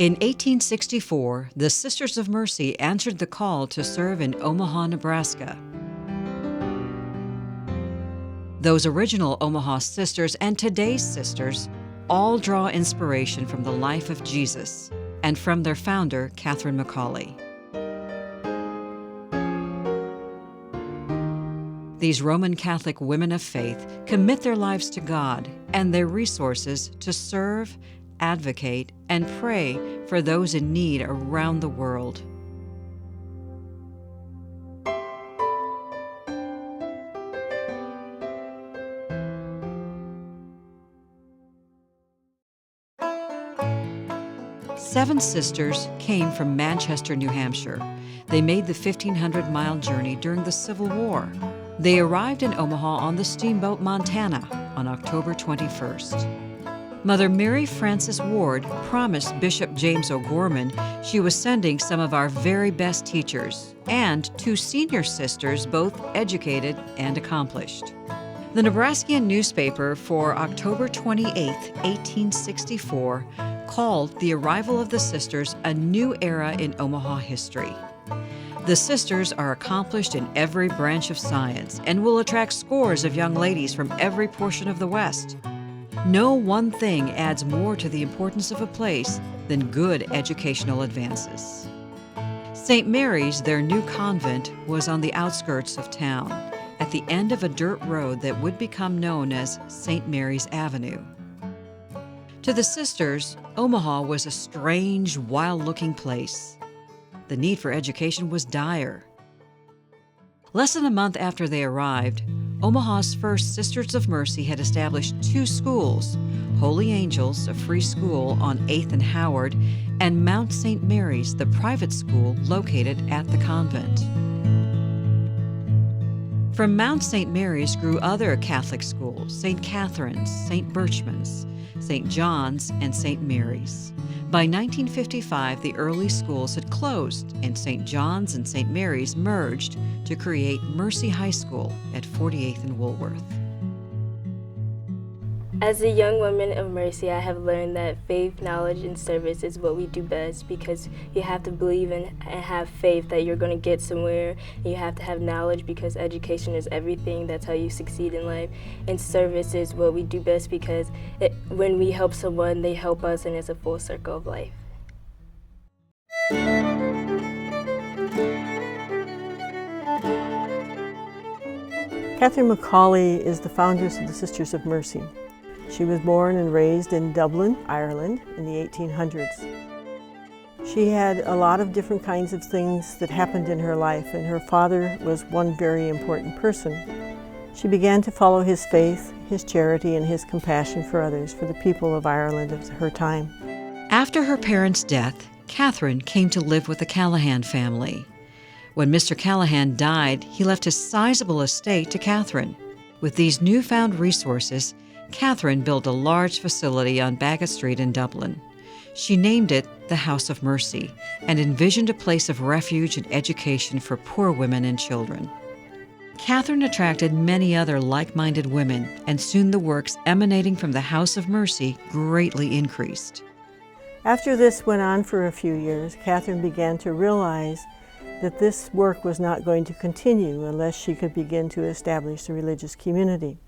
In 1864, the Sisters of Mercy answered the call to serve in Omaha, Nebraska. Those original Omaha sisters and today's sisters all draw inspiration from the life of Jesus and from their founder, Catherine McAuley. These Roman Catholic women of faith commit their lives to God and their resources to serve, advocate, and pray for those in need around the world. Seven sisters came from Manchester, New Hampshire. They made the 1,500-mile journey during the Civil War. They arrived in Omaha on the steamboat Montana on October 21st. Mother Mary Frances Ward promised Bishop James O'Gorman she was sending some of our very best teachers and two senior sisters, both educated and accomplished. The Nebraskian newspaper for October 28, 1864, called the arrival of the sisters a new era in Omaha history. The sisters are accomplished in every branch of science and will attract scores of young ladies from every portion of the West. No one thing adds more to the importance of a place than good educational advances. St. Mary's, their new convent, was on the outskirts of town, at the end of a dirt road that would become known as St. Mary's Avenue. To the sisters, Omaha was a strange, wild-looking place. The need for education was dire. Less than a month after they arrived, Omaha's first Sisters of Mercy had established two schools, Holy Angels, a free school on 8th and Howard, and Mount St. Mary's, the private school located at the convent. From Mount St. Mary's grew other Catholic schools, St. Catherine's, St. Birchman's, St. John's, and St. Mary's. By 1955, the early schools had closed, and St. John's and St. Mary's merged to create Mercy High School at 48th and Woolworth. As a young woman of Mercy, I have learned that faith, knowledge, and service is what we do best, because you have to believe in and have faith that you're going to get somewhere. And you have to have knowledge because education is everything. That's how you succeed in life. And service is what we do best because when we help someone, they help us, and it's a full circle of life. Catherine McAuley is the foundress of the Sisters of Mercy. She was born and raised in Dublin, Ireland in the 1800s. She had a lot of different kinds of things that happened in her life, and her father was one very important person. She began to follow his faith, his charity, and his compassion for others, for the people of Ireland of her time. After her parents' death, Catherine came to live with the Callahan family. When Mr. Callahan died, he left his sizable estate to Catherine. With these newfound resources, Catherine built a large facility on Bagot Street in Dublin. She named it the House of Mercy and envisioned a place of refuge and education for poor women and children. Catherine attracted many other like-minded women, and soon the works emanating from the House of Mercy greatly increased. After this went on for a few years, Catherine began to realize that this work was not going to continue unless she could begin to establish a religious community.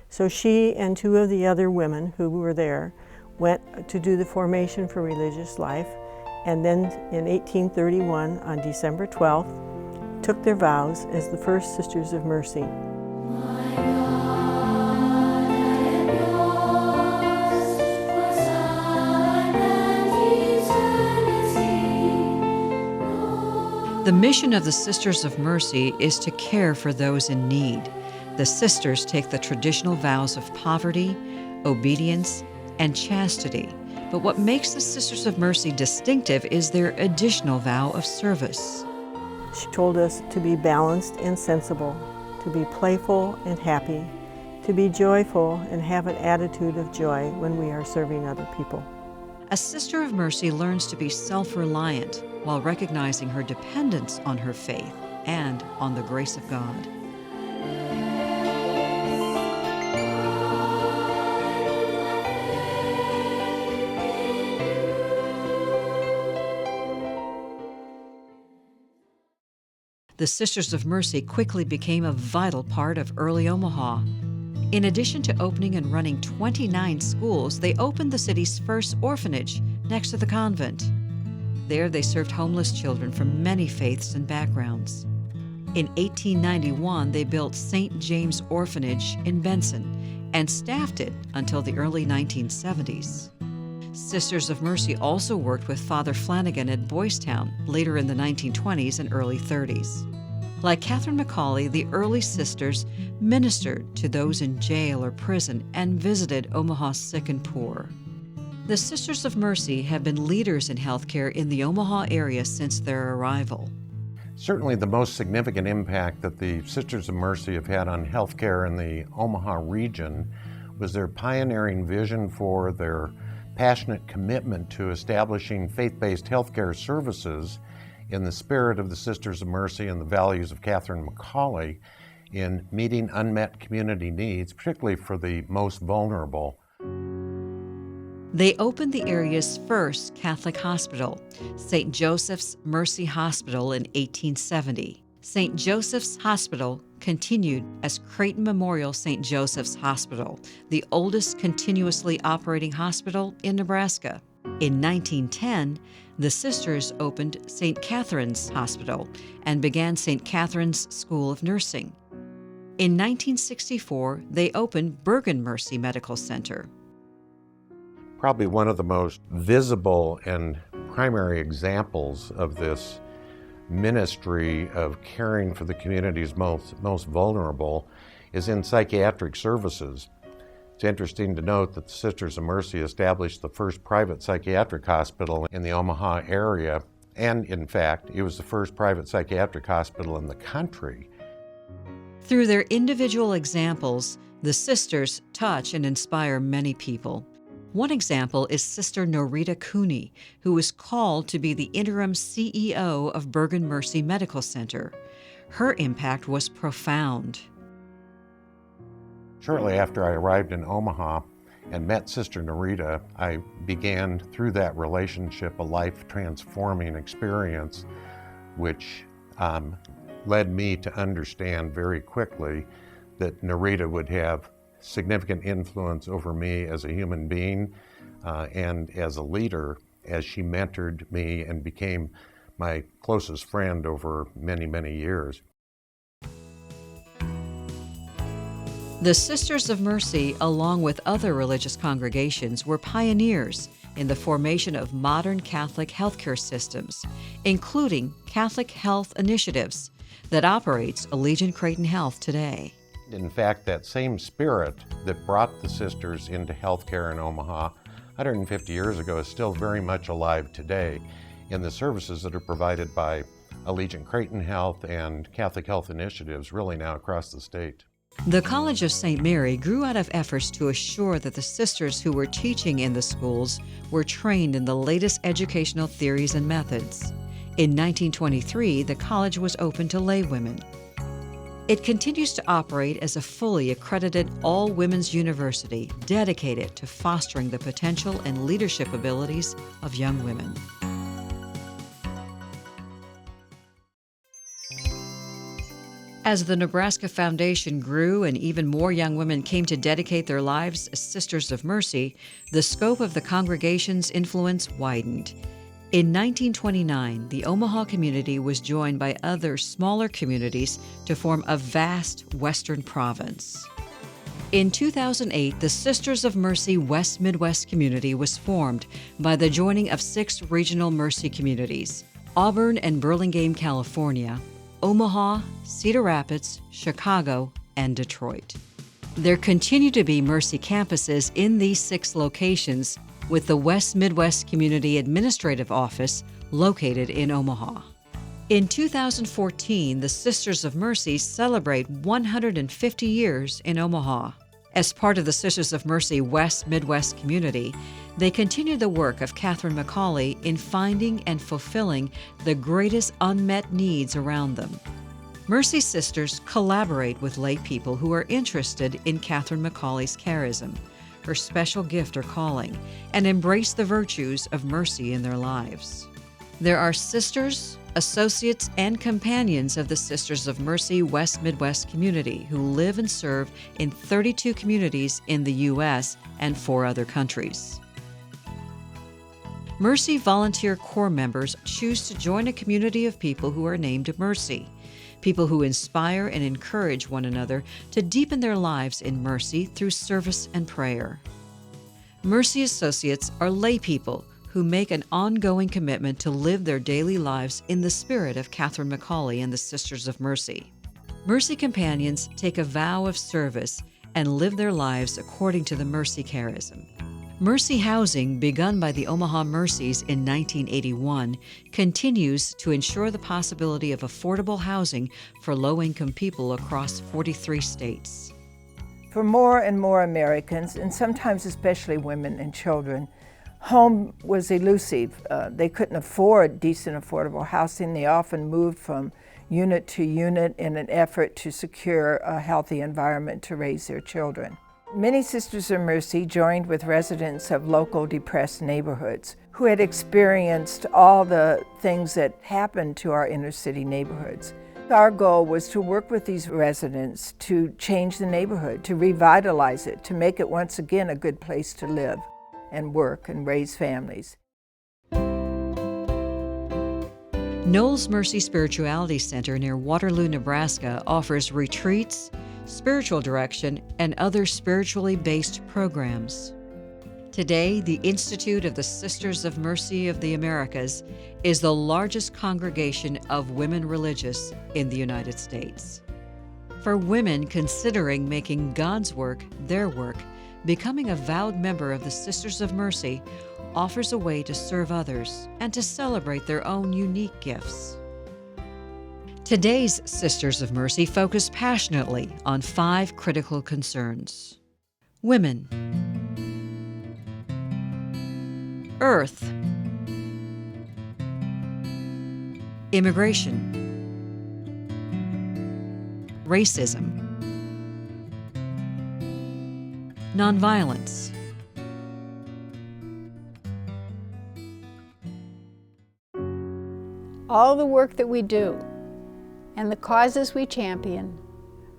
So she and two of the other women who were there went to do the formation for religious life, and then in 1831, on December 12th, took their vows as the first Sisters of Mercy. The mission of the Sisters of Mercy is to care for those in need. The sisters take the traditional vows of poverty, obedience, and chastity. But what makes the Sisters of Mercy distinctive is their additional vow of service. She told us to be balanced and sensible, to be playful and happy, to be joyful and have an attitude of joy when we are serving other people. A Sister of Mercy learns to be self-reliant while recognizing her dependence on her faith and on the grace of God. the Sisters of Mercy quickly became a vital part of early Omaha. In addition to opening and running 29 schools, they opened the city's first orphanage next to the convent. There, they served homeless children from many faiths and backgrounds. In 1891, they built St. James Orphanage in Benson and staffed it until the early 1970s. Sisters of Mercy also worked with Father Flanagan at Boys Town later in the 1920s and early 30s. Like Catherine McCauley, the early sisters ministered to those in jail or prison and visited Omaha's sick and poor. The Sisters of Mercy have been leaders in healthcare in the Omaha area since their arrival. Certainly the most significant impact that the Sisters of Mercy have had on healthcare in the Omaha region was their pioneering vision for their passionate commitment to establishing faith-based healthcare services in the spirit of the Sisters of Mercy and the values of Catherine McCauley in meeting unmet community needs, particularly for the most vulnerable. They opened the area's first Catholic hospital, St. Joseph's Mercy Hospital, in 1870. St. Joseph's Hospital continued as Creighton Memorial St. Joseph's Hospital, the oldest continuously operating hospital in Nebraska. In 1910, the sisters opened St. Catherine's Hospital and began St. Catherine's School of Nursing. In 1964, they opened Bergen Mercy Medical Center. Probably one of the most visible and primary examples of this ministry of caring for the community's most vulnerable is in psychiatric services. It's interesting to note that the Sisters of Mercy established the first private psychiatric hospital in the Omaha area, and in fact, it was the first private psychiatric hospital in the country. Through their individual examples, the sisters touch and inspire many people. One example is Sister Norita Cooney, who was called to be the interim CEO of Bergen Mercy Medical Center. Her impact was profound. Shortly after I arrived in Omaha and met Sister Norita, I began through that relationship a life-transforming experience which led me to understand very quickly that Norita would have significant influence over me as a human being and as a leader, as she mentored me and became my closest friend over many, many years. The Sisters of Mercy, along with other religious congregations, were pioneers in the formation of modern Catholic healthcare systems, including Catholic Health Initiatives that operates Allegiant Creighton Health today. In fact, that same spirit that brought the sisters into healthcare in Omaha 150 years ago is still very much alive today in the services that are provided by Allegiant Creighton Health and Catholic Health Initiatives really now across the state. The College of St. Mary grew out of efforts to assure that the sisters who were teaching in the schools were trained in the latest educational theories and methods. In 1923, the college was open to laywomen. It continues to operate as a fully accredited all-women's university dedicated to fostering the potential and leadership abilities of young women. As the Nebraska Foundation grew and even more young women came to dedicate their lives as Sisters of Mercy, the scope of the congregation's influence widened. In 1929, the Omaha community was joined by other smaller communities to form a vast western province. In 2008, the Sisters of Mercy West Midwest community was formed by the joining of 6 regional Mercy communities: Auburn and Burlingame, California, Omaha, Cedar Rapids, Chicago, and Detroit. There continue to be Mercy campuses in these 6 locations, with the West Midwest Community Administrative Office located in Omaha. In 2014, the Sisters of Mercy celebrate 150 years in Omaha. As part of the Sisters of Mercy West Midwest community, they continue the work of Catherine McCauley in finding and fulfilling the greatest unmet needs around them. Mercy Sisters collaborate with lay people who are interested in Catherine McCauley's charism, her special gift or calling, and embrace the virtues of mercy in their lives. There are sisters associates, and companions of the Sisters of Mercy West Midwest community who live and serve in 32 communities in the U.S. and 4 other countries. Mercy Volunteer Corps members choose to join a community of people who are named Mercy, people who inspire and encourage one another to deepen their lives in mercy through service and prayer. Mercy associates are lay people who make an ongoing commitment to live their daily lives in the spirit of Catherine McCauley and the Sisters of Mercy. Mercy companions take a vow of service and live their lives according to the Mercy charism. Mercy Housing, begun by the Omaha Mercies in 1981, continues to ensure the possibility of affordable housing for low-income people across 43 states. For more and more Americans, and sometimes especially women and children, home was elusive. They couldn't afford decent, affordable housing. They often moved from unit to unit in an effort to secure a healthy environment to raise their children. Many Sisters of Mercy joined with residents of local depressed neighborhoods who had experienced all the things that happened to our inner city neighborhoods. Our goal was to work with these residents to change the neighborhood, to revitalize it, to make it once again a good place to live and work and raise families. Knowles Mercy Spirituality Center near Waterloo, Nebraska offers retreats, spiritual direction, and other spiritually based programs. Today, the Institute of the Sisters of Mercy of the Americas is the largest congregation of women religious in the United States. For women considering making God's work their work, becoming a vowed member of the Sisters of Mercy offers a way to serve others and to celebrate their own unique gifts. Today's Sisters of Mercy focus passionately on 5 critical concerns: women, earth, immigration, racism, nonviolence. All the work that we do and the causes we champion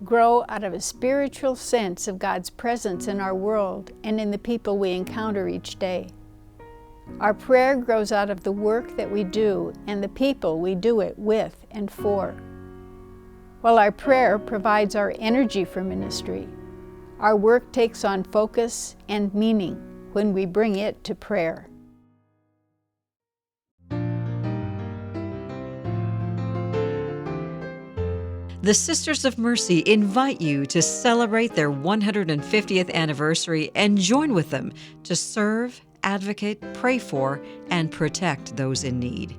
grow out of a spiritual sense of God's presence in our world and in the people we encounter each day. Our prayer grows out of the work that we do and the people we do it with and for. While our prayer provides our energy for ministry, our work takes on focus and meaning when we bring it to prayer. The Sisters of Mercy invite you to celebrate their 150th anniversary and join with them to serve, advocate, pray for, and protect those in need.